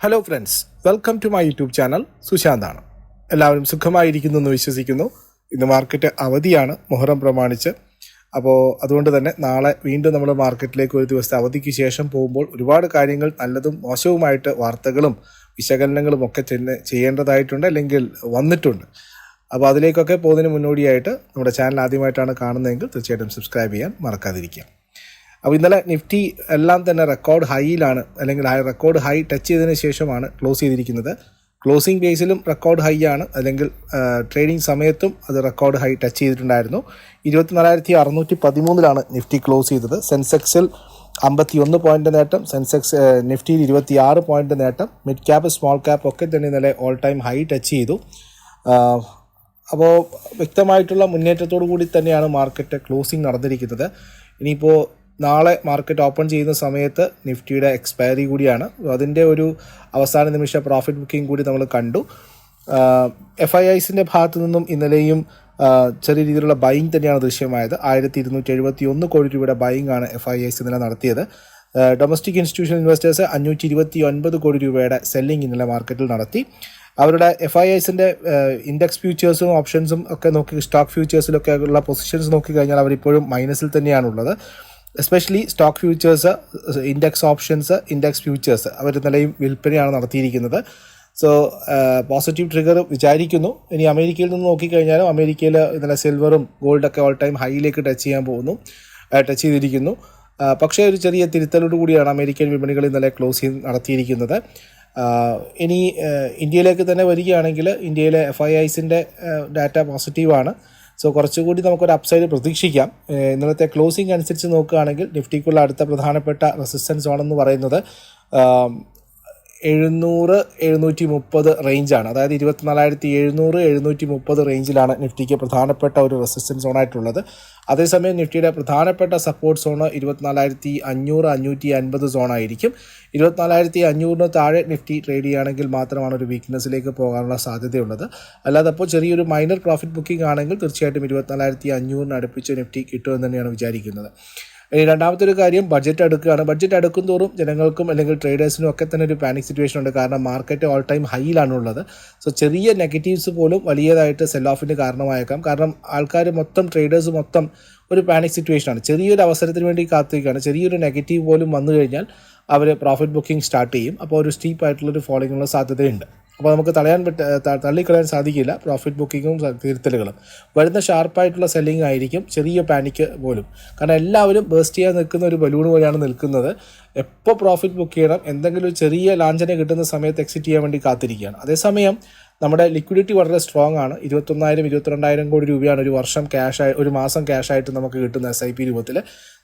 Hello friends, welcome to my YouTube channel. സുശാന്താണ്. എല്ലാവരും സുഖമായിരിക്കുന്നു എന്ന് വിശ്വസിക്കുന്നു. ഇന്ന് മാർക്കറ്റ് അവധിയാണ് മുഹറം പ്രമാണിച്ച്. അപ്പോൾ അതുകൊണ്ട് തന്നെ നാളെ വീണ്ടും നമ്മൾ മാർക്കറ്റിലേക്ക് ഒരു ദിവസത്തെ അവധിക്ക് ശേഷം പോകുമ്പോൾ ഒരുപാട് കാര്യങ്ങൾ നല്ലതും മോശവുമായിട്ട് വാർത്തകളും വിശകലനങ്ങളും ഒക്കെ ചെയ്യേണ്ടതായിട്ടുണ്ട്, അല്ലെങ്കിൽ വന്നിട്ടുണ്ട്. അപ്പോൾ അതിലേക്കൊക്കെ പോകുന്നതിന് മുന്നോടിയായിട്ട് നമ്മുടെ ചാനൽ ആദ്യമായിട്ടാണ് കാണുന്നതെങ്കിൽ തീർച്ചയായിട്ടും സബ്സ്ക്രൈബ് ചെയ്യാൻ മറക്കാതിരിക്കുക. അപ്പോൾ ഇന്നലെ നിഫ്റ്റി എല്ലാം തന്നെ റെക്കോർഡ് ഹൈയിലാണ്, അല്ലെങ്കിൽ റെക്കോർഡ് ഹൈ ടച്ച് ചെയ്തതിന് ശേഷമാണ് ക്ലോസ് ചെയ്തിരിക്കുന്നത്. ക്ലോസിംഗ് ബേസിലും റെക്കോർഡ് ഹൈ ആണ്, അല്ലെങ്കിൽ ട്രേഡിംഗ് സമയത്തും അത് റെക്കോർഡ് ഹൈ ടച്ച് ചെയ്തിട്ടുണ്ടായിരുന്നു. 24,613 നിഫ്റ്റി ക്ലോസ് ചെയ്തത്. സെൻസെക്സിൽ 51 പോയിൻ്റ് നേട്ടം, നിഫ്റ്റിയിൽ 26 പോയിൻ്റ് നേട്ടം. മിഡ് ക്യാപ്പ് സ്മോൾ ക്യാപ്പ് ഒക്കെ തന്നെ ഇന്നലെ ഓൾ ടൈം ഹൈ ടച്ച് ചെയ്തു. അപ്പോൾ വ്യക്തമായിട്ടുള്ള മുന്നേറ്റത്തോടു കൂടി തന്നെയാണ് മാർക്കറ്റ് ക്ലോസിംഗ് നടന്നിരിക്കുന്നത്. ഇനിയിപ്പോൾ നാളെ മാർക്കറ്റ് ഓപ്പൺ ചെയ്യുന്ന സമയത്ത് നിഫ്റ്റിയുടെ എക്സ്പയറി കൂടിയാണ്. അതിൻ്റെ ഒരു അവസാന നിമിഷ പ്രോഫിറ്റ് ബുക്കിംഗ് കൂടി നമ്മൾ കണ്ടു. FIIസിൻ്റെ ഭാഗത്തു നിന്നും ഇന്നലെയും ചെറിയ രീതിയിലുള്ള ബൈയിങ് തന്നെയാണ് ദൃശ്യമായത്. 1271 കോടി രൂപയുടെ ബൈയിങ് ആണ് FIIs ഇന്നലെ നടത്തിയത്. ഡൊമസ്റ്റിക് ഇൻസ്റ്റിറ്റ്യൂഷണൽ ഇൻവെസ്റ്റേഴ്സ് 529 കോടി രൂപയുടെ സെല്ലിംഗ് ഇന്നലെ മാർക്കറ്റിൽ നടത്തി. അവരുടെ FIIസിൻ്റെ ഇൻഡെക്സ് ഫ്യൂച്ചേഴ്സും ഓപ്ഷൻസും ഒക്കെ നോക്കി, സ്റ്റോക്ക് ഫ്യൂച്ചേഴ്സിലൊക്കെ ഉള്ള പൊസിഷൻസ് നോക്കിക്കഴിഞ്ഞാൽ അവരിപ്പോഴും മൈനസിൽ തന്നെയാണുള്ളത്. Especially stock futures, index options, index futures അവർ ഇന്നലെയും വിൽപ്പനയാണ് നടത്തിയിരിക്കുന്നത്. സോ പോസിറ്റീവ് ട്രിഗർ വിചാരിക്കുന്നു. ഇനി അമേരിക്കയിൽ നിന്ന് നോക്കിക്കഴിഞ്ഞാലും അമേരിക്കയിൽ ഇന്നലെ സിൽവറും ഗോൾഡൊക്കെ ഓൾ ടൈം ഹൈയിലേക്ക് ടച്ച് ചെയ്തിരിക്കുന്നു. പക്ഷേ ഒരു ചെറിയ തിരുത്തലോട് കൂടിയാണ് അമേരിക്കൻ വിപണികൾ ഇന്നലെ ക്ലോസിംഗ് നടത്തിയിരിക്കുന്നത്. ഇനി ഇന്ത്യയിലേക്ക് തന്നെ വരികയാണെങ്കിൽ ഇന്ത്യയിലെ FIIസിൻ്റെ ഡാറ്റ പോസിറ്റീവാണ്. സോ കുറച്ചുകൂടി നമുക്കൊരു അപ്സൈഡ് പ്രതീക്ഷിക്കാം. ഇന്നലത്തെ ക്ലോസിംഗ് അനുസരിച്ച് നോക്കുകയാണെങ്കിൽ നിഫ്റ്റിക്കുള്ള അടുത്ത പ്രധാനപ്പെട്ട റെസിസ്റ്റൻസ് സോണെന്ന് പറയുന്നത് 700-730 റേഞ്ചാണ്. അതായത് 24,700-730 റേഞ്ചിലാണ് നിഫ്റ്റിക്ക് പ്രധാനപ്പെട്ട ഒരു റെസിസ്റ്റൻസ് സോണായിട്ടുള്ളത്. അതേസമയം നിഫ്റ്റിയുടെ പ്രധാനപ്പെട്ട സപ്പോർട്ട് സോണ് 24,500-550 സോണായിരിക്കും. 24,500 താഴെ നിഫ്റ്റി ട്രേഡ് ചെയ്യുകയാണെങ്കിൽ മാത്രമാണ് ഒരു വീക്ക്നെസ്സിലേക്ക് പോകാനുള്ള സാധ്യതയുള്ളത്. അല്ലാതെ അപ്പോൾ ചെറിയൊരു മൈനർ പ്രോഫിറ്റ് ബുക്കിംഗ് ആണെങ്കിൽ തീർച്ചയായിട്ടും 24,500 അടുപ്പിച്ച് നിഫ്റ്റി കിട്ടുമെന്ന് തന്നെയാണ് വിചാരിക്കുന്നത്. രണ്ടാമത്തെ ഒരു കാര്യം, ബഡ്ജറ്റ് അടുക്കുകയാണ്. ബഡ്ജറ്റ് അടുക്കും തോറും ജനങ്ങൾക്കും അല്ലെങ്കിൽ ട്രേഡേഴ്സിനും ഒക്കെ തന്നെ ഒരു പാനിക് സിറ്റുവേഷൻ ഉണ്ട്. കാരണം മാർക്കറ്റ് ഓൾ ടൈം ഹൈയിലാണുള്ളത്. സോ ചെറിയ നെഗറ്റീവ്സ് പോലും വലിയതായിട്ട് സെൽ ഓഫിന് കാരണമായേക്കാം. കാരണം ആൾക്കാർ മൊത്തം, ട്രേഡേഴ്സ് മൊത്തം ഒരു പാനിക് സിറ്റുവേഷനാണ്. ചെറിയൊരു അവസരത്തിന് വേണ്ടി കാത്തിരിക്കുകയാണ്. ചെറിയൊരു നെഗറ്റീവ് പോലും വന്നു കഴിഞ്ഞാൽ അവർ പ്രോഫിറ്റ് ബുക്കിംഗ് സ്റ്റാർട്ട് ചെയ്യും. അപ്പോൾ ഒരു സ്റ്റീപ്പായിട്ടുള്ളൊരു ഫോളിങ്ങിനുള്ള സാധ്യതയുണ്ട്. അപ്പോൾ നമുക്ക് തള്ളിക്കളയാൻ സാധിക്കില്ല. പ്രോഫിറ്റ് ബുക്കിങ്ങും തിരുത്തലുകളും വരുന്ന ഷാർപ്പായിട്ടുള്ള സെല്ലിംഗ് ആയിരിക്കും, ചെറിയ പാനിക്ക് പോലും. കാരണം എല്ലാവരും ബേസ്റ്റ് ചെയ്യാൻ നിൽക്കുന്ന ഒരു ബലൂൺ പോലെയാണ് നിൽക്കുന്നത്. എപ്പോൾ പ്രോഫിറ്റ് ബുക്ക് ചെയ്യണം, എന്തെങ്കിലും ഒരു ചെറിയ ലാഞ്ചന കിട്ടുന്ന സമയത്ത് എക്സിറ്റ് ചെയ്യാൻ വേണ്ടി കാത്തിരിക്കുകയാണ്. അതേസമയം നമ്മുടെ ലിക്വിഡിറ്റി വളരെ സ്ട്രോങ് ആണ്. 21,000-22,000 കോടി രൂപയാണ് ഒരു മാസം ക്യാഷായിട്ട് നമുക്ക് കിട്ടുന്ന SIP രൂപത്തിൽ.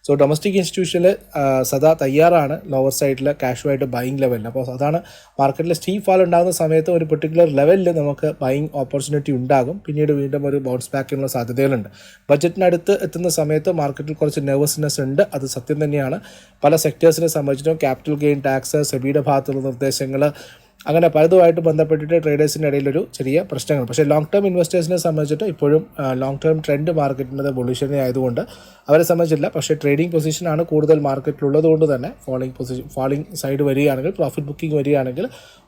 സോ ഡൊമസ്റ്റിക് ഇൻസ്റ്റിറ്റ്യൂഷനിൽ സദാ തയ്യാറാണ് ലോവർ സൈഡിൽ ക്യാഷുമായിട്ട് ബൈയിങ് ലെവലിൽ. അപ്പോൾ അതാണ് മാർക്കറ്റിൽ സ്റ്റീപ്പ് ഫാൾ ഉണ്ടാകുന്ന സമയത്ത് ഒരു പെർട്ടിക്കുലർ ലെവലിൽ നമുക്ക് ബൈയിങ് ഓപ്പർച്യൂണിറ്റി ഉണ്ടാകും. പിന്നീട് വീണ്ടും ഒരു ബൗൺസ് ബാക്കിനുള്ള സാധ്യതകളുണ്ട്. ബഡ്ജറ്റിനടുത്ത് എത്തുന്ന സമയത്ത് മാർക്കറ്റിൽ കുറച്ച് നെർവസ്നെസ് ഉണ്ട്. അത് സത്യം തന്നെയാണ്. പല സെക്ടേഴ്സിനെ സംബന്ധിച്ചിട്ടും ക്യാപിറ്റൽ ഗെയിൻ ടാക്സ്, സെബിയുടെ ഭാഗത്തുള്ള നിർദ്ദേശങ്ങൾ, അങ്ങനെ പലതുമായിട്ട് ബന്ധപ്പെട്ടിട്ട് ട്രേഡേഴ്സിൻ്റെ ഇടയിലൊരു ചെറിയ പ്രശ്നങ്ങൾ. പക്ഷേ ലോങ് ടേം ഇൻവെസ്റ്റേഴ്സിനെ സംബന്ധിച്ചിട്ട് ഇപ്പോഴും ലോങ് ടേം ട്രെൻഡ് മാർക്കറ്റിൻ്റെ ബുള്ളിഷ് ആയതുകൊണ്ട് അവരെ സംബന്ധിച്ചില്ല. പക്ഷേ ട്രേഡിംഗ് പൊസിഷനാണ് കൂടുതൽ മാർക്കറ്റിലുള്ളത് കൊണ്ട് തന്നെ ഫാളിംഗ് സൈഡ് വരികയാണെങ്കിൽ, പ്രോഫിറ്റ് ബുക്കിംഗ് വരികയാണെങ്കിൽ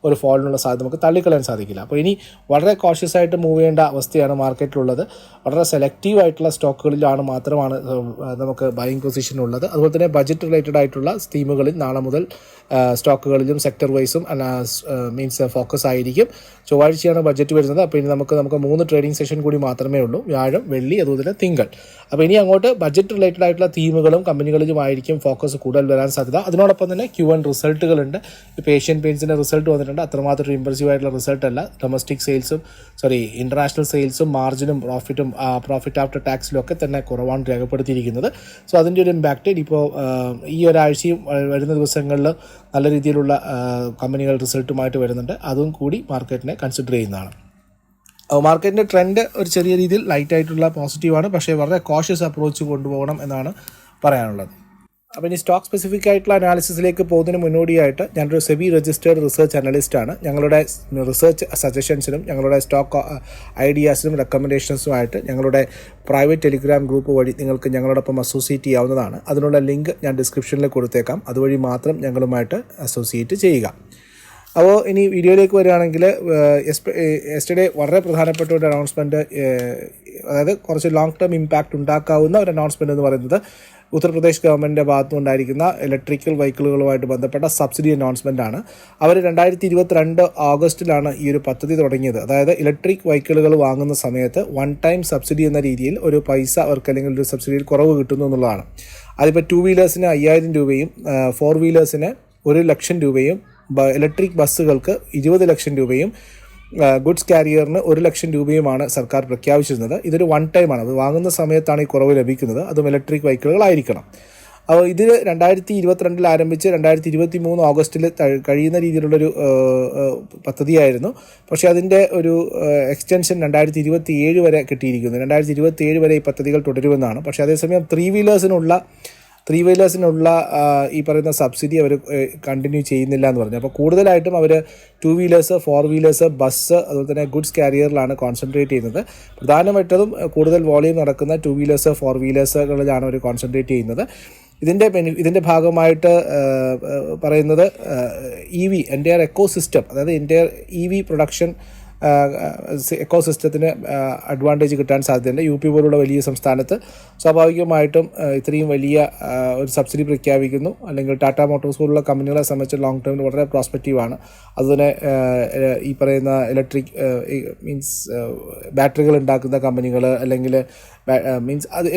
ഒരു ഫോളിനുള്ള സാധ്യത നമുക്ക് തള്ളിക്കളയാൻ സാധിക്കില്ല. അപ്പോൾ ഇനി വളരെ കോഷ്യസ് ആയിട്ട് മൂവ് ചെയ്യേണ്ട അവസ്ഥയാണ് മാർക്കറ്റിലുള്ളത്. വളരെ സെലക്റ്റീവ് ആയിട്ടുള്ള സ്റ്റോക്കുകളിലാണ് മാത്രമാണ് നമുക്ക് ബൈയിങ് പൊസിഷൻ ഉള്ളത്. അതുപോലെ തന്നെ ബഡ്ജറ്റ് റിലേറ്റഡ് ആയിട്ടുള്ള സ്കീമുകളിൽ നാളെ മുതൽ സ്റ്റോക്കുകളിലും സെക്ടർ വൈസും ഫോക്കസ് ആയിരിക്കും. ചൊവ്വാഴ്ചയാണ് ബഡ്ജറ്റ് വരുന്നത്. അപ്പോൾ ഇനി നമുക്ക് 3 ട്രേഡിംഗ് സെഷൻ കൂടി മാത്രമേ ഉള്ളൂ: വ്യാഴം, വെള്ളി, അതുപോലെ തിങ്കൾ. അപ്പോൾ ഇനി അങ്ങോട്ട് ബഡ്ജറ്റ് റിലേറ്റഡ് ആയിട്ടുള്ള തീമുകളും കമ്പനികളിലുമായിരിക്കും ഫോക്കസ് കൂടുതൽ വരാൻ സാധ്യത. അതിനോടൊപ്പം തന്നെ Q1 റിസൾട്ടുകളുണ്ട്. ഇപ്പോൾ ഏഷ്യൻ പെയിൻറ്റ്സിൻ്റെ റിസൾട്ട് വന്നിട്ടുണ്ട്. അത്രമാത്രം ഇംപ്രസീവ് ആയിട്ടുള്ള റിസൾട്ട് അല്ല. ഇന്റർനാഷണൽ സെയിൽസും മാർജിനും പ്രോഫിറ്റ് ആഫ്റ്റർ ടാക്സിലും ഒക്കെ തന്നെ കുറവാണ് രേഖപ്പെടുത്തിയിരിക്കുന്നത്. സോ അതിൻ്റെ ഒരു ഇമ്പാക്റ്റ് ഇപ്പോൾ ഈ ഒരാഴ്ചയും വരുന്ന ദിവസങ്ങളിൽ നല്ല രീതിയിലുള്ള കമ്പനികൾ റിസൾട്ടുമായിട്ട് വരുന്നുണ്ട്. അതും കൂടി മാർക്കറ്റിനെ കൺസിഡർ ചെയ്യുന്നതാണ്. മാർക്കറ്റിൻ്റെ ട്രെൻഡ് ഒരു ചെറിയ രീതിയിൽ ലൈറ്റായിട്ടുള്ള പോസിറ്റീവാണ്. പക്ഷേ വളരെ കോഷ്യസ് അപ്രോച്ച് കൊണ്ടുപോകണം എന്നാണ് പറയാനുള്ളത്. അപ്പോൾ ഇനി സ്റ്റോക്ക് സ്പെസിഫിക് ആയിട്ടുള്ള അനാലിസിസിലേക്ക് പോകുന്നതിന് മുന്നോടിയായിട്ട് ഞാനൊരു സെബി രജിസ്റ്റേർഡ് റിസർച്ച് അനലിസ്റ്റാണ്. ഞങ്ങളുടെ റിസർച്ച് സജഷൻസിനും ഞങ്ങളുടെ സ്റ്റോക്ക് ഐഡിയാസിനും റെക്കമെൻഡേഷൻസുമായിട്ട് ഞങ്ങളുടെ പ്രൈവറ്റ് ടെലിഗ്രാം ഗ്രൂപ്പ് വഴി നിങ്ങൾക്ക് ഞങ്ങളോടൊപ്പം അസോസിയേറ്റ് ചെയ്യാവുന്നതാണ്. അതിനുള്ള ലിങ്ക് ഞാൻ ഡിസ്ക്രിപ്ഷനിൽ കൊടുത്തേക്കാം. അതുവഴി മാത്രം ഞങ്ങളുമായിട്ട് അസോസിയേറ്റ് ചെയ്യുക. അപ്പോൾ ഇനി വീഡിയോയിലേക്ക് വരികയാണെങ്കിൽ യെസ്റ്റർഡേ വളരെ പ്രധാനപ്പെട്ട ഒരു അനൗൺസ്മെൻറ്റ്, അതായത് കുറച്ച് ലോങ് ടേം ഇമ്പാക്റ്റ് ഉണ്ടാക്കാവുന്ന ഒരു അനൗൺസ്മെൻറ്റ് എന്ന് പറയുന്നത് ഉത്തർപ്രദേശ് ഗവൺമെൻറ്റിൻ്റെ ഭാഗത്തുനിന്നുണ്ടായിരിക്കുന്ന ഇലക്ട്രിക്കൽ വെഹിക്കിളുകളുമായിട്ട് ബന്ധപ്പെട്ട സബ്സിഡി അനൗൺസ്മെൻ്റ് ആണ്. അവർ 2022 ഓഗസ്റ്റിലാണ് ഈ ഒരു പദ്ധതി തുടങ്ങിയത്. അതായത് ഇലക്ട്രിക് വെഹിക്കിളുകൾ വാങ്ങുന്ന സമയത്ത് വൺ ടൈം സബ്സിഡി എന്ന രീതിയിൽ ഒരു പൈസ അവർക്ക് അല്ലെങ്കിൽ ഒരു സബ്സിഡിയിൽ കുറവ് കിട്ടുന്നു എന്നുള്ളതാണ്. അതിപ്പോൾ 2 വീലേഴ്സിന് 5000 രൂപയും 4 വീലേഴ്സിന് 1 ലക്ഷം രൂപയും ഇലക്ട്രിക് ബസ്സുകൾക്ക് 20 ലക്ഷം രൂപയും ഗുഡ്സ് കാരിയറിന് 1 ലക്ഷം രൂപയുമാണ് സർക്കാർ പ്രഖ്യാപിച്ചിരുന്നത്. ഇതൊരു വൺ ടൈമാണ്. അത് വാങ്ങുന്ന സമയത്താണ് ഈ കുറവ് ലഭിക്കുന്നത്. അതും ഇലക്ട്രിക് വെഹിക്കിളുകളായിരിക്കണം. അപ്പോൾ ഇത് 2022 ആരംഭിച്ച് 2023 ഓഗസ്റ്റിൽ കഴിയുന്ന രീതിയിലുള്ളൊരു പദ്ധതിയായിരുന്നു. പക്ഷേ അതിൻ്റെ ഒരു എക്സ്റ്റൻഷൻ 2027 വരെ കിട്ടിയിരിക്കുന്നു. 2027 വരെ ഈ പദ്ധതികൾ തുടരുമെന്നാണ്. പക്ഷേ അതേസമയം 3 വീലേഴ്സിനുള്ള ഈ പറയുന്ന സബ്സിഡി അവർ കണ്ടിന്യൂ ചെയ്യുന്നില്ല എന്ന് പറഞ്ഞു. അപ്പോൾ കൂടുതലായിട്ടും അവർ 2 വീലേഴ്സ് 4 വീലേഴ്സ് ബസ് അതുപോലെ തന്നെ ഗുഡ്സ് കാരിയറിലാണ് കോൺസെൻട്രേറ്റ് ചെയ്യുന്നത്. പ്രധാനമായിട്ടും കൂടുതൽ വോളിയം നടക്കുന്ന 2 വീലേഴ്സ് 4 വീലേഴ്സുകളിലാണ് അവർ കോൺസെൻട്രേറ്റ് ചെയ്യുന്നത്. ഇതിൻ്റെ ഭാഗമായിട്ട് പറയുന്നത് EV എൻ്റയർ എക്കോസിസ്റ്റം, അതായത് എൻ്റയർ EV പ്രൊഡക്ഷൻ എക്കോസിസ്റ്റത്തിന് അഡ്വാൻറ്റേജ് കിട്ടാൻ സാധ്യതയുണ്ട്. UP പോലുള്ള വലിയ സംസ്ഥാനത്ത് സ്വാഭാവികമായിട്ടും ഇത്രയും വലിയ ഒരു സബ്സിഡി പ്രഖ്യാപിക്കുന്നു. അല്ലെങ്കിൽ ടാറ്റ മോട്ടോഴ്സ് പോലുള്ള കമ്പനികളെ സംബന്ധിച്ച് ലോങ് ടേമിൽ വളരെ പ്രോസ്പെക്റ്റീവാണ്. അതുതന്നെ ഈ പറയുന്ന ഇലക്ട്രിക് ബാറ്ററികൾ ഉണ്ടാക്കുന്ന കമ്പനികൾ അല്ലെങ്കിൽ അത്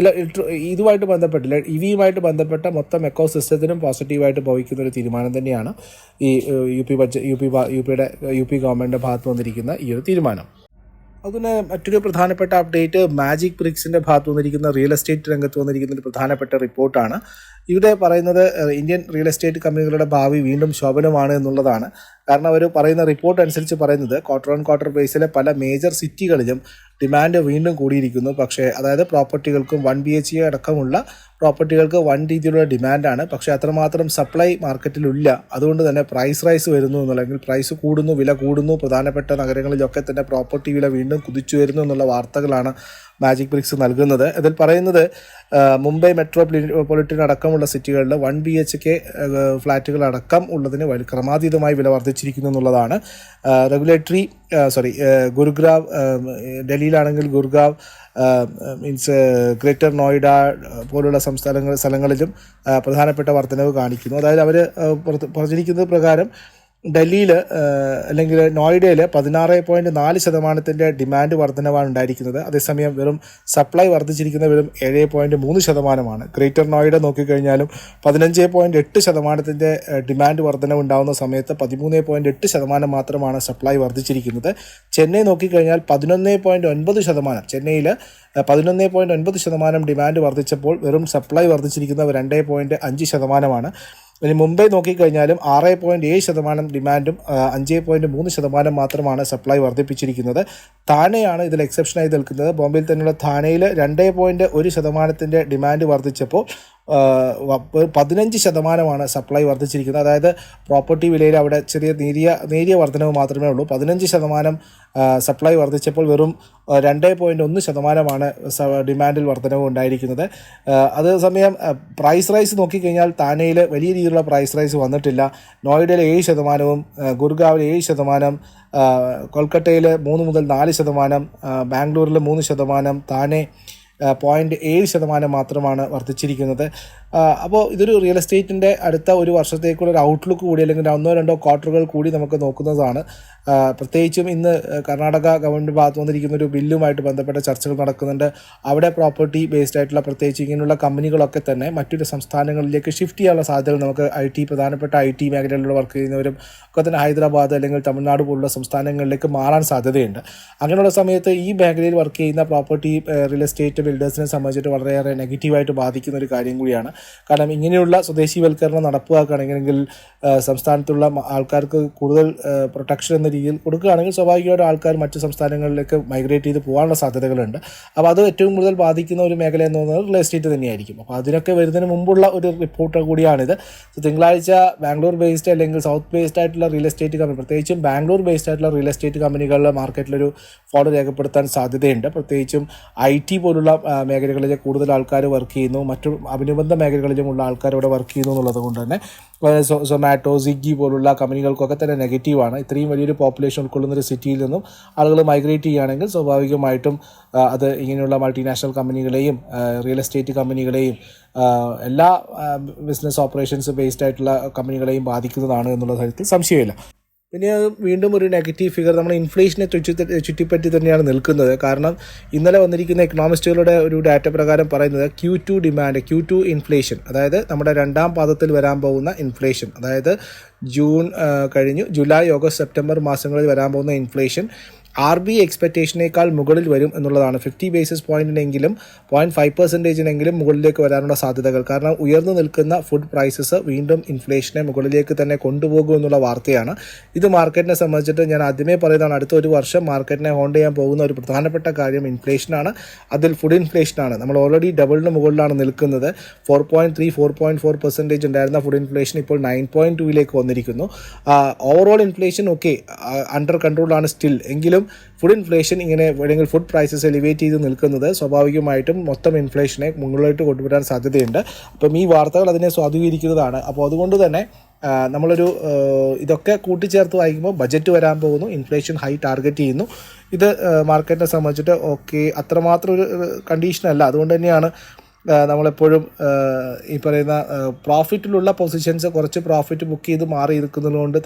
ഇതുമായിട്ട് ബന്ധപ്പെട്ടില്ല EVയുമായിട്ട് ബന്ധപ്പെട്ട മൊത്തം എക്കോസിസ്റ്റത്തിനും പോസിറ്റീവായിട്ട് ഭവിക്കുന്ന ഒരു തീരുമാനം തന്നെയാണ് ഈ UP ഗവൺമെൻറ്റിൻ്റെ ഭാഗത്ത് വന്നിരിക്കുന്ന ഈ ഒരു തീരുമാനം. അതുപോലെ മറ്റൊരു പ്രധാനപ്പെട്ട അപ്ഡേറ്റ് മാജിക് ബ്രിക്സിൻ്റെ ഭാഗത്ത് വന്നിരിക്കുന്ന റിയൽ എസ്റ്റേറ്റ് രംഗത്ത് വന്നിരിക്കുന്ന ഒരു പ്രധാനപ്പെട്ട റിപ്പോർട്ടാണ്. ഇവിടെ പറയുന്നത് ഇന്ത്യൻ റിയൽ എസ്റ്റേറ്റ് കമ്പനികളുടെ ഭാവി വീണ്ടും ശോഭനമാണ് എന്നുള്ളതാണ്. കാരണം അവർ പറയുന്ന റിപ്പോർട്ട് അനുസരിച്ച് പറയുന്നത് ക്വാർട്ടർ ഓൺ ക്വാർട്ടർ ബേസിലെ പല മേജർ സിറ്റികളിലും ഡിമാൻഡ് വീണ്ടും കൂടിയിരിക്കുന്നു. പക്ഷേ അതായത് പ്രോപ്പർട്ടികൾക്കും 1 BHK അടക്കമുള്ള പ്രോപ്പർട്ടികൾക്ക് വൻ രീതിയിലുള്ള ഡിമാൻഡാണ്. പക്ഷേ അത്രമാത്രം സപ്ലൈ മാർക്കറ്റിലില്ല. അതുകൊണ്ട് തന്നെ പ്രൈസ് റൈസ് വരുന്നു അല്ലെങ്കിൽ പ്രൈസ് കൂടുന്നു, വില കൂടുന്നു. പ്രധാനപ്പെട്ട നഗരങ്ങളിലൊക്കെ തന്നെ പ്രോപ്പർട്ടി വില വീണ്ടും കുതിച്ചു വരുന്നു എന്നുള്ള വാർത്തകളാണ് മാജിക് ബ്രിക്സ് നൽകുന്നത്. ഇതിൽ പറയുന്നത് മുംബൈ മെട്രോപൊളിറ്റൻ അടക്കമുള്ള സിറ്റികളിൽ 1 BHK ഫ്ലാറ്റുകൾ അടക്കം ഉള്ളതിന് ക്രമാതീതമായി വില വർദ്ധിച്ചിരിക്കുന്നു എന്നുള്ളതാണ്. ഗുരുഗ്രാവ്, ഡൽഹിയിലാണെങ്കിൽ ഗുർഗാവ് ഗ്രേറ്റർ നോയിഡ പോലുള്ള സ്ഥലങ്ങളിലും പ്രധാനപ്പെട്ട വർധനവ് കാണിക്കുന്നു. അതായത് അവർ പറഞ്ഞിരിക്കുന്നത് പ്രകാരം ഡൽഹിയിൽ അല്ലെങ്കിൽ നോയിഡയിൽ 16.4% ഡിമാൻഡ് വർധനവാണ് ഉണ്ടായിരിക്കുന്നത്. അതേസമയം വെറും സപ്ലൈ വർദ്ധിച്ചിരിക്കുന്ന വെറും 7.3%. ഗ്രേറ്റർ നോയിഡ നോക്കിക്കഴിഞ്ഞാലും 15.8% ഡിമാൻഡ് വർധനവ് ഉണ്ടാകുന്ന സമയത്ത് 13.8% മാത്രമാണ് സപ്ലൈ വർദ്ധിച്ചിരിക്കുന്നത്. ചെന്നൈ നോക്കിക്കഴിഞ്ഞാൽ 11.9%. ചെന്നൈയിൽ 11.9% ഡിമാൻഡ് വർദ്ധിച്ചപ്പോൾ വെറും സപ്ലൈ വർദ്ധിച്ചിരിക്കുന്നത് 2.5%. ഇനി മുംബൈ നോക്കിക്കഴിഞ്ഞാലും 6.7% ഡിമാൻഡും 5.3% മാത്രമാണ് സപ്ലൈ വർദ്ധിപ്പിച്ചിരിക്കുന്നത്. താനെയാണ് ഇതിൽ എക്സെപ്ഷനായി നിൽക്കുന്നത്. ബോംബെയിൽ തന്നെയുള്ള താനെയിൽ 2.1% ഡിമാൻഡ് വർദ്ധിച്ചപ്പോൾ 15% സപ്ലൈ വർദ്ധിച്ചിരിക്കുന്നത്. അതായത് പ്രോപ്പർട്ടി വിലയിൽ അവിടെ ചെറിയ നേരിയ വർധനവ് മാത്രമേ ഉള്ളൂ. 15% സപ്ലൈ വർദ്ധിച്ചപ്പോൾ വെറും 2.1% ഡിമാൻഡിൽ വർധനവ് ഉണ്ടായിരിക്കുന്നത്. അതേസമയം പ്രൈസ് റൈസ് നോക്കിക്കഴിഞ്ഞാൽ താനെയിൽ വലിയ രീതിയിലുള്ള പ്രൈസ് റൈസ് വന്നിട്ടില്ല. നോയിഡയിൽ 7%, ഗുർഗാവിൽ 7%, കൊൽക്കത്തയിൽ 3 മുതൽ 4%, ബാംഗ്ലൂരിൽ 3%, താനെ 0.7% മാത്രമാണ് വർദ്ധിച്ചിരിക്കുന്നത്. അപ്പോൾ ഇതൊരു റിയൽ എസ്റ്റേറ്റിൻ്റെ അടുത്ത ഒരു വർഷത്തേക്കുള്ള ഒരു ഔട്ട്ലുക്ക് കൂടി അല്ലെങ്കിൽ 1-2 ക്വാർട്ടറുകൾ കൂടി നമുക്ക് നോക്കുന്നതാണ്. പ്രത്യേകിച്ചും ഇന്ന് കർണാടക ഗവൺമെൻറ് ഭാഗത്ത് വന്നിരിക്കുന്ന ഒരു ബില്ലുമായിട്ട് ബന്ധപ്പെട്ട ചർച്ചകൾ നടക്കുന്നുണ്ട്. അവിടെ പ്രോപ്പർട്ടി ബേസ്ഡ് ആയിട്ടുള്ള പ്രത്യേകിച്ച് ഇങ്ങനെയുള്ള കമ്പനികളൊക്കെ തന്നെ മറ്റൊരു സംസ്ഥാനങ്ങളിലേക്ക് ഷിഫ്റ്റ് ചെയ്യാനുള്ള സാധ്യതകൾ നമുക്ക് പ്രധാനപ്പെട്ട IT മേഖലകളിൽ വർക്ക് ചെയ്യുന്നവരും ഒക്കെ തന്നെ ഹൈദരാബാദ് അല്ലെങ്കിൽ തമിഴ്നാട് പോലുള്ള സംസ്ഥാനങ്ങളിലേക്ക് മാറാൻ സാധ്യതയുണ്ട്. അങ്ങനെയുള്ള സമയത്ത് ഈ മേഖലയിൽ വർക്ക് ചെയ്യുന്ന പ്രോപ്പർട്ടി റിയൽ എസ്റ്റേറ്റ് ബിൽഡേഴ്സിനെ സംബന്ധിച്ചിട്ട് വളരെയേറെ നെഗറ്റീവായിട്ട് ബാധിക്കുന്ന ഒരു കാര്യം കൂടിയാണ്. കാരണം ഇങ്ങനെയുള്ള സ്വദേശീവൽക്കരണം നടപ്പിലാക്കുകയാണെങ്കിൽ സംസ്ഥാനത്തുള്ള ആൾക്കാർക്ക് കൂടുതൽ പ്രൊട്ടക്ഷൻ എന്ന രീതിയിൽ കൊടുക്കുകയാണെങ്കിൽ സ്വാഭാവികമായിട്ട് ആൾക്കാർ മറ്റു സംസ്ഥാനങ്ങളിലേക്ക് മൈഗ്രേറ്റ് ചെയ്ത് പോകാനുള്ള സാധ്യതകളുണ്ട്. അപ്പോൾ അത് ഏറ്റവും കൂടുതൽ ബാധിക്കുന്ന ഒരു മേഖല എന്ന് പറയുന്നത് റിയൽ എസ്റ്റേറ്റ് തന്നെയായിരിക്കും. അപ്പോൾ അതിനൊക്കെ വരുന്നതിന് മുമ്പുള്ള ഒരു റിപ്പോർട്ട് കൂടിയാണിത്. തിങ്കളാഴ്ച ബാംഗ്ലൂർ ബേസ്ഡ് അല്ലെങ്കിൽ സൗത്ത് ബേസ്ഡ് ആയിട്ടുള്ള റിയൽ എസ്റ്റേറ്റ് കമ്പനി, പ്രത്യേകിച്ചും ബാംഗ്ലൂർ ബേസ്ഡ് ആയിട്ടുള്ള റിയൽ എസ്റ്റേറ്റ് കമ്പനികളുടെ മാർക്കറ്റിലൊരു ഫോളോ രേഖപ്പെടുത്താൻ സാധ്യതയുണ്ട്. പ്രത്യേകിച്ചും IT പോലുള്ള മേഖലകളിൽ കൂടുതൽ ആൾക്കാർ വർക്ക് ചെയ്യുന്നു, മറ്റു അനുബന്ധ മേഖലകളിലുമുള്ള ആൾക്കാർ ഇവിടെ വർക്ക് ചെയ്യുന്നു എന്നുള്ളത് കൊണ്ട് തന്നെ സൊമാറ്റോ, സ്വിഗ്ഗി പോലുള്ള കമ്പനികൾക്കൊക്കെ തന്നെ നെഗറ്റീവാണ്. ഇത്രയും വലിയൊരു പോപ്പുലേഷൻ ഉൾക്കൊള്ളുന്ന ഒരു സിറ്റിയിൽ നിന്നും ആളുകൾ മൈഗ്രേറ്റ് ചെയ്യുകയാണെങ്കിൽ സ്വാഭാവികമായിട്ടും അത് ഇങ്ങനെയുള്ള മൾട്ടിനാഷണൽ കമ്പനികളെയും റിയൽ എസ്റ്റേറ്റ് കമ്പനികളെയും എല്ലാ ബിസിനസ് ഓപ്പറേഷൻസ് ബേസ്ഡ് ആയിട്ടുള്ള കമ്പനികളെയും ബാധിക്കുന്നതാണ് എന്നുള്ള കാര്യത്തിൽ സംശയമില്ല. പിന്നെ വീണ്ടും ഒരു നെഗറ്റീവ് ഫിഗർ നമ്മൾ ഇൻഫ്ലേഷനെ ചുറ്റിപ്പറ്റി തന്നെയാണ് നിൽക്കുന്നത്. കാരണം ഇന്നലെ വന്നിരിക്കുന്ന എക്കണോമിസ്റ്റുകളുടെ ഒരു ഡാറ്റ പ്രകാരം പറയുന്നത് Q2 ഡിമാൻഡ്, Q2 ഇൻഫ്ലേഷൻ, അതായത് നമ്മുടെ രണ്ടാം പാദത്തിൽ വരാൻ പോകുന്ന ഇൻഫ്ലേഷൻ, അതായത് ജൂൺ കഴിഞ്ഞു ജൂലൈ, ഓഗസ്റ്റ്, സെപ്റ്റംബർ മാസങ്ങളിൽ വരാൻ പോകുന്ന ഇൻഫ്ലേഷൻ RBI എക്സ്പെക്റ്റേഷനേക്കാൾ മുകളിൽ വരും എന്നുള്ളതാണ്. 50 ബേസിസ് പോയിന്റിനെങ്കിലും 0.5% മുകളിലേക്ക് വരാനുള്ള സാധ്യതകൾ. കാരണം ഉയർന്നു നിൽക്കുന്ന ഫുഡ് പ്രൈസസ് വീണ്ടും ഇൻഫ്ലേഷനെ മുകളിലേക്ക് തന്നെ കൊണ്ടുപോകും എന്നുള്ള വാർത്തയാണ്. ഇത് മാർക്കറ്റിനെ സംബന്ധിച്ചിട്ട് ഞാൻ ആദ്യമേ പറയുന്നതാണ്, അടുത്ത ഒരു വർഷം മാർക്കറ്റിനെ ഹോൾഡ് ചെയ്യാൻ പോകുന്ന ഒരു പ്രധാനപ്പെട്ട കാര്യം ഇൻഫ്ലേഷനാണ്. അതിൽ ഫുഡ് ഇൻഫ്ലേഷനാണ്. നമ്മൾ ഓൾറെഡി ഡബിളിന് മുകളിലാണ് നിൽക്കുന്നത്. 4.3, 4.4% ഉണ്ടായിരുന്ന ഫുഡ് ഇൻഫ്ലേഷൻ ഇപ്പോൾ 9.2 വന്നിരിക്കുന്നു. ഓവറോൾ ഇൻഫ്ലേഷൻ ഓക്കെ അണ്ടർ കൺട്രോളാണ് സ്റ്റിൽ. എങ്കിലും ഫുഡ് ഇൻഫ്ലേഷൻ ഇങ്ങനെ അല്ലെങ്കിൽ ഫുഡ് പ്രൈസസ് എലിവേറ്റ് ചെയ്ത് നിൽക്കുന്നത് സ്വാഭാവികമായിട്ടും മൊത്തം ഇൻഫ്ലേഷനെ മുകളിലോട്ട് കൊണ്ടുവരാൻ സാധ്യതയുണ്ട്. അപ്പം ഈ വാർത്തകൾ അതിനെ സ്വാധീനിക്കുന്നതാണ്. അപ്പോൾ അതുകൊണ്ട് തന്നെ നമ്മളൊരു ഇതൊക്കെ കൂട്ടിച്ചേർത്ത് വായിക്കുമ്പോൾ ബജറ്റ് വരാൻ പോകുന്നു, ഇൻഫ്ലേഷൻ ഹൈ ടാർഗറ്റ് ചെയ്യുന്നു. ഇത് മാർക്കറ്റിനെ സംബന്ധിച്ചിട്ട് ഓക്കെ അത്രമാത്രം ഒരു കണ്ടീഷനല്ല. അതുകൊണ്ട് തന്നെയാണ് നമ്മളെപ്പോഴും ഈ പറയുന്ന പ്രോഫിറ്റിലുള്ള പൊസിഷൻസ് കുറച്ച് പ്രോഫിറ്റ് ബുക്ക് ചെയ്ത് മാറി ഇരിക്കുന്നതുകൊണ്ട്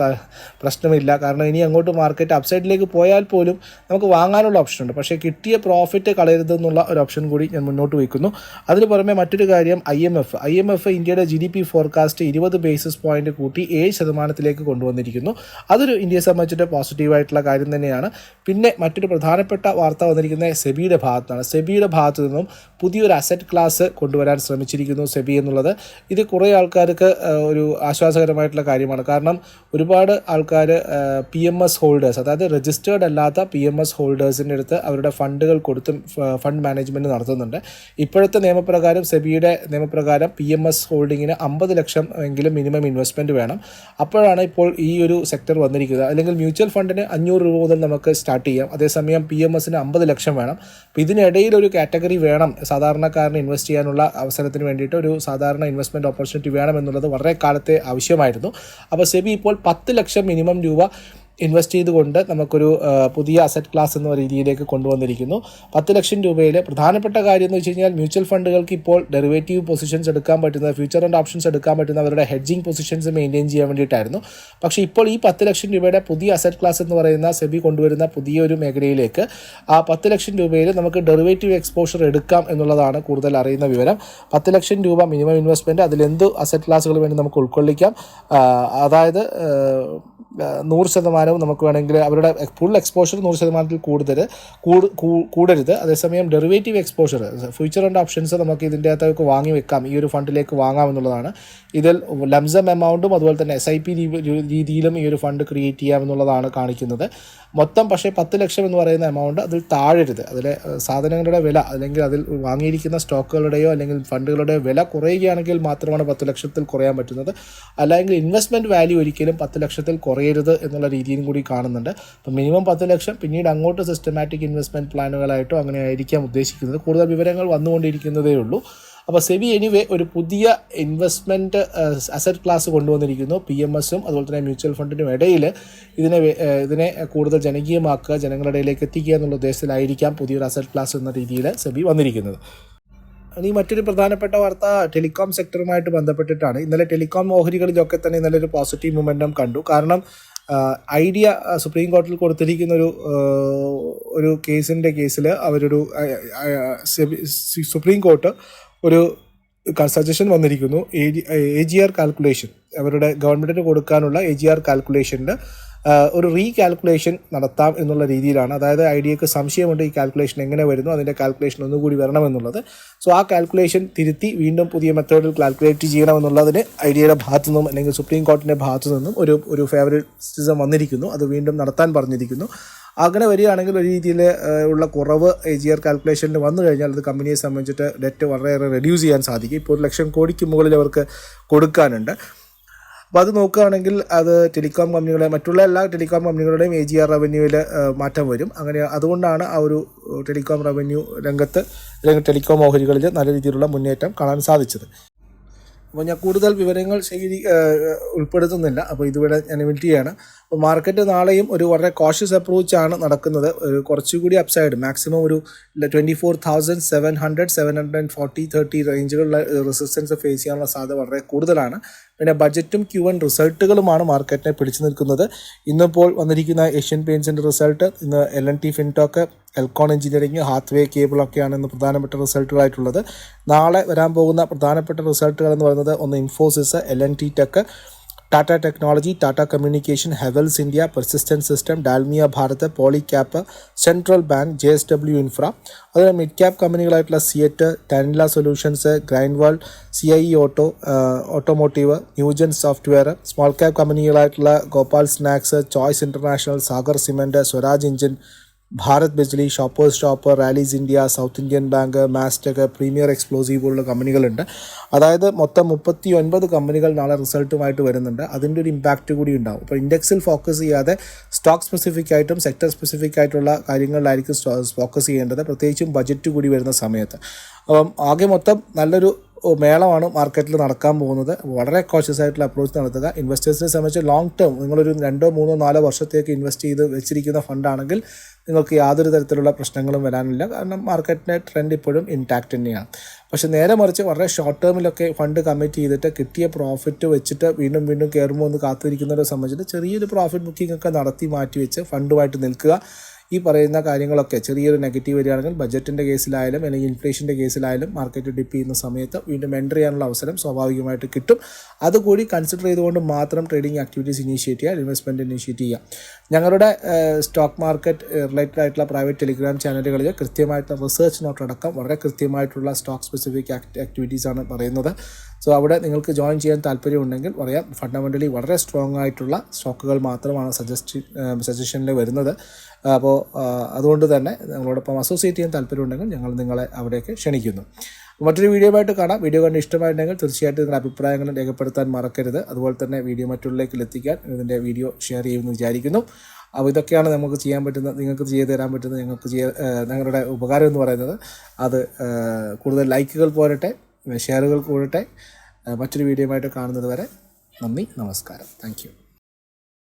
പ്രശ്നമില്ല. കാരണം ഇനി അങ്ങോട്ട് മാർക്കറ്റ് അപ്സൈഡിലേക്ക് പോയാൽ പോലും നമുക്ക് വാങ്ങാനുള്ള ഓപ്ഷനുണ്ട്. പക്ഷേ കിട്ടിയ പ്രോഫിറ്റ് കളയരുതെന്നുള്ള ഒരു ഓപ്ഷൻ കൂടി ഞാൻ മുന്നോട്ട് വയ്ക്കുന്നു. അതിന് പുറമെ മറ്റൊരു കാര്യം IMF ഇന്ത്യയുടെ GDP ഫോർകാസ്റ്റ് 20 ബേസിസ് പോയിന്റ് കൂട്ടി 7% കൊണ്ടുവന്നിരിക്കുന്നു. അതൊരു ഇന്ത്യയെ സംബന്ധിച്ചിട്ട് പോസിറ്റീവായിട്ടുള്ള കാര്യം തന്നെയാണ്. പിന്നെ മറ്റൊരു പ്രധാനപ്പെട്ട വാർത്ത വന്നിരിക്കുന്നത് സെബിയുടെ ഭാഗത്താണ്. സെബിയുടെ ഭാഗത്തു നിന്നും പുതിയൊരു അസറ്റ് ക്ലാസ് കൊണ്ടുവരാൻ ശ്രമിച്ചിരിക്കുന്നു സെബി എന്നുള്ളത്. ഇത് കുറേ ആൾക്കാർക്ക് ഒരു ആശ്വാസകരമായിട്ടുള്ള കാര്യമാണ്. കാരണം ഒരുപാട് ആൾക്കാർ PMS ഹോൾഡേഴ്സ്, അതായത് രജിസ്റ്റേർഡ് അല്ലാത്ത PMS ഹോൾഡേഴ്സിൻ്റെ അടുത്ത് അവരുടെ ഫണ്ടുകൾ കൊടുത്തും ഫണ്ട് മാനേജ്മെൻറ്റ് നടത്തുന്നുണ്ട്. ഇപ്പോഴത്തെ നിയമപ്രകാരം, സെബിയുടെ നിയമപ്രകാരം PMS ഹോൾഡിങ്ങിന് 50 ലക്ഷം എങ്കിലും മിനിമം ഇൻവെസ്റ്റ്മെൻറ്റ് വേണം. അപ്പോഴാണ് ഇപ്പോൾ ഈ ഒരു സെക്ടർ വന്നിരിക്കുന്നത്. അല്ലെങ്കിൽ മ്യൂച്വൽ ഫണ്ടിന് 500 രൂപ മുതൽ നമുക്ക് സ്റ്റാർട്ട് ചെയ്യാം. അതേസമയം PMSന് 50 ലക്ഷം വേണം. അപ്പോൾ ഇതിനിടയിൽ ഒരു കാറ്റഗറി വേണം സാധാരണക്കാരന് ഇൻവെസ്റ്റ് ചെയ്യാനുള്ള അവസരത്തിന് വേണ്ടിയിട്ട്. ഒരു സാധാരണ ഇൻവെസ്റ്റ്മെൻറ്റ് ഓപ്പർച്യൂണിറ്റി വേണമെന്നുള്ളത് വളരെ കാലത്തെ ആവശ്യമായിരുന്നു. അപ്പോൾ സെബി ഇപ്പോൾ 10 ലക്ഷം മിനിമം രൂപ ഇൻവെസ്റ്റ് ചെയ്തുകൊണ്ട് നമുക്കൊരു പുതിയ അസറ്റ് ക്ലാസ് എന്ന രീതിയിലേക്ക് കൊണ്ടുവന്നിരിക്കുന്നു. 10 ലക്ഷം രൂപയിൽ പ്രധാനപ്പെട്ട കാര്യം എന്ന് വെച്ച് കഴിഞ്ഞാൽ മ്യൂച്വൽ ഫണ്ടുകൾക്ക് ഇപ്പോൾ ഡെറിവേറ്റീവ് പൊസിഷൻസ് എടുക്കാൻ പറ്റുന്ന, ഫ്യൂച്ചർ ആൻഡ് ഓപ്ഷൻസ് എടുക്കാൻ പറ്റുന്ന അവരുടെ ഹെഡ്ജിങ് പൊസിഷൻസ് മെയിൻറ്റെയിൻ ചെയ്യാൻ വേണ്ടിയിട്ടായിരുന്നു. പക്ഷേ ഇപ്പോൾ ഈ 10 ലക്ഷം രൂപയുടെ പുതിയ അസറ്റ് ക്ലാസ് എന്ന് പറയുന്ന സെബി കൊണ്ടുവരുന്ന പുതിയൊരു മേഖലയിലേക്ക് ആ 10 ലക്ഷം രൂപയിൽ നമുക്ക് ഡെറിവേറ്റീവ് എക്സ്പോഷർ എടുക്കാം എന്നുള്ളതാണ് കൂടുതൽ അറിയുന്ന വിവരം. 10 ലക്ഷം രൂപ മിനിമം ഇൻവെസ്റ്റ്മെൻറ്റ്, അതിലെന്ത് അസറ്റ് ക്ലാസ്സുകൾ വേണ്ടി നമുക്ക് ഉൾക്കൊള്ളിക്കാം. അതായത് 100% നമുക്ക് വേണമെങ്കിൽ അവരുടെ ഫുൾ എക്സ്പോഷർ 100% കൂടരുത്. അതേസമയം derivative exposure, future and options നമുക്ക് ഇതിൻ്റെ അകത്തേക്ക് വാങ്ങി വെക്കാം, ഈ ഒരു ഫണ്ടിലേക്ക് വാങ്ങാം എന്നുള്ളതാണ്. ഇതിൽ ലംസം എമൗണ്ടും അതുപോലെ തന്നെ SIP രീതിയിലും ഈ ഒരു ഫണ്ട് ക്രിയേറ്റ് ചെയ്യാമെന്നുള്ളതാണ് കാണിക്കുന്നത്. മൊത്തം പക്ഷേ 10 ലക്ഷം എന്ന് പറയുന്ന എമൗണ്ട് അതിൽ താഴരുത്. അതിലെ സാധനങ്ങളുടെ വില അല്ലെങ്കിൽ അതിൽ വാങ്ങിയിരിക്കുന്ന സ്റ്റോക്കുകളുടെയോ അല്ലെങ്കിൽ ഫണ്ടുകളുടെയോ വില കുറയുകയാണെങ്കിൽ മാത്രമാണ് 10 ലക്ഷത്തിൽ കുറയാൻ പറ്റുന്നത്. അല്ലെങ്കിൽ ഇൻവെസ്റ്റ്മെൻറ്റ് വാല്യൂ ഒരിക്കലും 10 ലക്ഷത്തിൽ കുറയരുത് എന്നുള്ള രീതിയും കൂടി കാണുന്നുണ്ട്. അപ്പോൾ മിനിമം 10 ലക്ഷം, പിന്നീട് അങ്ങോട്ട് സിസ്റ്റമാറ്റിക് ഇൻവെസ്റ്റ്മെൻറ്റ് പ്ലാനുകളായിട്ടോ അങ്ങനെ ആയിരിക്കാം ഉദ്ദേശിക്കുന്നത്. കൂടുതൽ വിവരങ്ങൾ വന്നുകൊണ്ടിരിക്കുന്നതേ ഉള്ളൂ. അപ്പോൾ സെബി എനിവേ ഒരു പുതിയ ഇൻവെസ്റ്റ്മെൻറ്റ് അസറ്റ് ക്ലാസ് കൊണ്ടുവന്നിരിക്കുന്നു. PMSും അതുപോലെ തന്നെ മ്യൂച്വൽ ഫണ്ടിനും ഇടയിൽ ഇതിനെ കൂടുതൽ ജനകീയമാക്കുക, ജനങ്ങളുടെ ഇടയിലേക്ക് എത്തിക്കുക എന്നുള്ള ഉദ്ദേശത്തിലായിരിക്കാം പുതിയൊരു അസറ്റ് ക്ലാസ് എന്ന രീതിയിൽ സെബി വന്നിരിക്കുന്നത്. ഇനി മറ്റൊരു പ്രധാനപ്പെട്ട വാർത്ത ടെലികോം സെക്ടറുമായിട്ട് ബന്ധപ്പെട്ടിട്ടാണ്. ഇന്നലെ ടെലികോം ഓഹരികളിലൊക്കെ തന്നെ ഇന്നലെ ഒരു പോസിറ്റീവ് മൊമെൻറ്റം കണ്ടു. കാരണം ഐഡിയ സുപ്രീം കോടതിയിൽ കൊടുത്തിരിക്കുന്ന ഒരു കേസിൽ അവരൊരു സുപ്രീം കോർട്ട് ഒരു സജഷൻ വന്നിരിക്കുന്നു. AGR കാൽക്കുലേഷൻ, അവരുടെ ഗവൺമെൻറ്റിന് കൊടുക്കാനുള്ള AGR കാൽക്കുലേഷൻ്റെ ഒരു റീകാൽക്കുലേഷൻ നടത്താം എന്നുള്ള രീതിയിലാണ്. അതായത് ഐഡിയക്ക് സംശയമുണ്ട് ഈ കാൽക്കുലേഷൻ എങ്ങനെ വരുന്നു, അതിൻ്റെ കാൽക്കുലേഷൻ ഒന്നുകൂടി വരണമെന്നുള്ളത്. സോ ആ കാൽക്കുലേഷൻ തിരുത്തി വീണ്ടും പുതിയ മെത്തേഡിൽ കാൽക്കുലേറ്റ് ചെയ്യണമെന്നുള്ളതിന് ഐഡിയയുടെ ഭാഗത്തു നിന്നും അല്ലെങ്കിൽ സുപ്രീം കോടതിൻ്റെ ഭാഗത്തു നിന്നും ഒരു ഫേവറിറ്റിസം വന്നിരിക്കുന്നു. അത് വീണ്ടും നടത്താൻ പറഞ്ഞിരിക്കുന്നു. അങ്ങനെ വരികയാണെങ്കിൽ ഒരു രീതിയിൽ ഉള്ള കുറവ് AGR കാൽക്കുലേഷനിൽ വന്നു കഴിഞ്ഞാൽ അത് കമ്പനിയെ സംബന്ധിച്ചിട്ട് ഡെറ്റ് വളരെയേറെ റെഡ്യൂസ് ചെയ്യാൻ സാധിക്കും. ഇപ്പോൾ 1 ലക്ഷം കോടിക്ക് മുകളിൽ അവർക്ക് കൊടുക്കാനുണ്ട്. അപ്പോൾ അത് നോക്കുകയാണെങ്കിൽ അത് ടെലികോം കമ്പനികളെ മറ്റുള്ള എല്ലാ ടെലികോം കമ്പനികളുടെയും AGR റവന്യൂവിൽ മാറ്റം വരും. അങ്ങനെ അതുകൊണ്ടാണ് ആ ഒരു ടെലികോം റവന്യൂ രംഗത്ത് അല്ലെങ്കിൽ ടെലികോം ഓഹരികളിൽ നല്ല രീതിയിലുള്ള മുന്നേറ്റം കാണാൻ സാധിച്ചത്. അപ്പോൾ ഞാൻ കൂടുതൽ വിവരങ്ങൾ ഉൾപ്പെടുത്തുന്നില്ല. അപ്പോൾ ഇതിവിടെ ഞാൻ എമിറ്റ് ചെയ്യാണ്. അപ്പോൾ മാർക്കറ്റ് നാളെയും ഒരു വളരെ കോഷ്യസ് അപ്രോച്ചാണ് നടക്കുന്നത്. ഒരു കുറച്ചുകൂടി അപ്സൈഡ് മാക്സിമം ഒരു 24,700 740 30 റേഞ്ചുകളിലെ റെസിസ്റ്റൻസ് ഫേസ് ചെയ്യാനുള്ള സാധ്യത വളരെ കൂടുതലാണ്. പിന്നെ ബജറ്റും Q1 റിസൾട്ടുകളുമാണ് മാർക്കറ്റിനെ പിടിച്ചു നിൽക്കുന്നത്. ഇന്നിപ്പോൾ വന്നിരിക്കുന്ന ഏഷ്യൻ പെയിൻറ്റ്സിൻ്റെ റിസൾട്ട്, ഇന്ന് L&T ഫിൻടോക്ക്, എൽക്കോൺ എഞ്ചിനീയറിംഗ്, ഹാത്വേ കേബിളൊക്കെയാണ് ഇന്ന് പ്രധാനപ്പെട്ട റിസൾട്ടുകളായിട്ടുള്ളത്. നാളെ വരാൻ പോകുന്ന പ്രധാനപ്പെട്ട റിസൾട്ടുകൾ എന്ന് പറയുന്നത് ഒന്ന് Infosys, L&T tech, Tata technology, Tata communication, Havells India, persistent system, Dalmia Bharat, Polycab, central bank, JSW infra. അതുപോലെ മിഡ് ക്യാപ് കമ്പനികളായിട്ടുള്ള Ceat, Tanla solutions, Grindwell, CIE automotive, Newgen software. Small cap കമ്പനികളായിട്ടുള്ള Gopal snacks, choice international, Sagar cement, Swaraj engine, Bharat Bijli, Shoppers Stop, Rallis India, South Indian bank, Mastek, premier explosive പോലുള്ള കമ്പനികളുണ്ട്. അതായത് മൊത്തം 39 കമ്പനികൾ നാളെ റിസൾട്ടുമായിട്ട് വരുന്നുണ്ട്. അതിൻ്റെ ഒരു ഇമ്പാക്റ്റ് കൂടി ഉണ്ടാവും. അപ്പോൾ ഇൻഡെക്സിൽ ഫോക്കസ് ചെയ്യാതെ സ്റ്റോക്ക് സ്പെസിഫിക് ആയിട്ടും സെക്ടർ സ്പെസിഫിക് ആയിട്ടുള്ള കാര്യങ്ങളിലായിരിക്കും ഫോക്കസ് ചെയ്യേണ്ടത്, പ്രത്യേകിച്ചും ബജറ്റ് കൂടി വരുന്ന സമയത്ത്. അപ്പം ആകെ മൊത്തം നല്ലൊരു മേളമാണ് മാർക്കറ്റിൽ നടക്കാൻ പോകുന്നത്. വളരെ കോഷ്യസ് ആയിട്ടുള്ള അപ്രോച്ച് നടത്തുക. ഇൻവെസ്റ്റേഴ്സിനെ സംബന്ധിച്ച് ലോങ് ടേം നിങ്ങളൊരു 2, 3, 4 വർഷത്തേക്ക് ഇൻവെസ്റ്റ് ചെയ്ത് വെച്ചിരിക്കുന്ന ഫണ്ടാണെങ്കിൽ നിങ്ങൾക്ക് യാതൊരു തരത്തിലുള്ള പ്രശ്നങ്ങളും വരാനില്ല. കാരണം മാർക്കറ്റിൻ്റെ ട്രെൻഡ് ഇപ്പോഴും ഇൻടാക്റ്റ് തന്നെയാണ്. പക്ഷേ നേരെ മറിച്ച് വളരെ ഷോർട്ട് ടേമിലൊക്കെ ഫണ്ട് കമ്മിറ്റ് ചെയ്തിട്ട് കിട്ടിയ പ്രോഫിറ്റ് വെച്ചിട്ട് വീണ്ടും കയറുമ്പോൾ ഒന്ന് കാത്തിരിക്കുന്നവരെ സംബന്ധിച്ചിട്ട് ചെറിയൊരു പ്രോഫിറ്റ് ബുക്കിംഗ് ഒക്കെ നടത്തി മാറ്റി വെച്ച് ഫണ്ടുമായിട്ട് നിൽക്കുക. ഈ പറയുന്ന കാര്യങ്ങളൊക്കെ ചെറിയൊരു നെഗറ്റീവ് വരികയാണെങ്കിൽ ബജറ്റിൻ്റെ കേസിലായാലും അല്ലെങ്കിൽ ഇൻഫ്ലേഷൻ്റെ കേസിലായാലും മാർക്കറ്റ് ഡിപ്പ് ചെയ്യുന്ന സമയത്ത് വീണ്ടും എൻ്റർ ചെയ്യാനുള്ള അവസരം സ്വാഭാവികമായിട്ട് കിട്ടും. അതുകൂടി കൺസിഡർ ചെയ്തുകൊണ്ട് മാത്രം ട്രേഡിംഗ് ആക്ടിവിറ്റീസ് ഇനീഷ്യേറ്റ് ചെയ്യുക, ഇൻവെസ്റ്റ്മെൻറ്റ് ഇനീഷ്യേറ്റ് ചെയ്യുക. ഞങ്ങളുടെ സ്റ്റോക്ക് മാർക്കറ്റ് റിലേറ്റഡ് ആയിട്ടുള്ള പ്രൈവറ്റ് ടെലിഗ്രാം ചാനലുകളിൽ കൃത്യമായിട്ടുള്ള റിസർച്ച് നോട്ട് അടക്കം വളരെ കൃത്യമായിട്ടുള്ള സ്റ്റോക്ക് സ്പെസിഫിക് ആക്ടിവിറ്റീസാണ് പറയുന്നത്. സോ അവിടെ നിങ്ങൾക്ക് ജോയിൻ ചെയ്യാൻ താല്പര്യമുണ്ടെങ്കിൽ പറയാം. ഫണ്ടമെൻ്റലി വളരെ സ്ട്രോങ് ആയിട്ടുള്ള സ്റ്റോക്കുകൾ മാത്രമാണ് സജഷനിൽ വരുന്നത്. അപ്പോൾ അതുകൊണ്ട് തന്നെ നിങ്ങളോടൊപ്പം അസോസിയേറ്റ് ചെയ്യാൻ താല്പര്യമുണ്ടെങ്കിൽ ഞങ്ങൾ നിങ്ങളെ അവിടേക്ക് ക്ഷണിക്കുന്നു. മറ്റൊരു വീഡിയോ ആയിട്ട് കാണാം. വീഡിയോ കണ്ട് ഇഷ്ടമായിട്ടുണ്ടെങ്കിൽ തീർച്ചയായിട്ടും നിങ്ങളുടെ അഭിപ്രായങ്ങളും രേഖപ്പെടുത്താൻ മറക്കരുത്. അതുപോലെ തന്നെ വീഡിയോ മറ്റുള്ളവരിലേക്ക് എത്തിക്കാൻ ഇതിൻ്റെ വീഡിയോ ഷെയർ ചെയ്യുമെന്ന് വിചാരിക്കുന്നു. അപ്പോൾ ഇതൊക്കെയാണ് നമുക്ക് ചെയ്യാൻ പറ്റുന്നത്, നിങ്ങൾക്ക് ചെയ്തു തരാൻ പറ്റുന്നത്, ഞങ്ങളുടെ ഉപകാരം എന്ന് പറയുന്നത്. അത് കൂടുതൽ ലൈക്കുകൾ പോരട്ടെ, ഷെയറുകൾ കൂടട്ടെ. മറ്റൊരു വീഡിയോ ആയിട്ട് കാണുന്നത് വരെ നന്ദി, നമസ്കാരം. Thank you.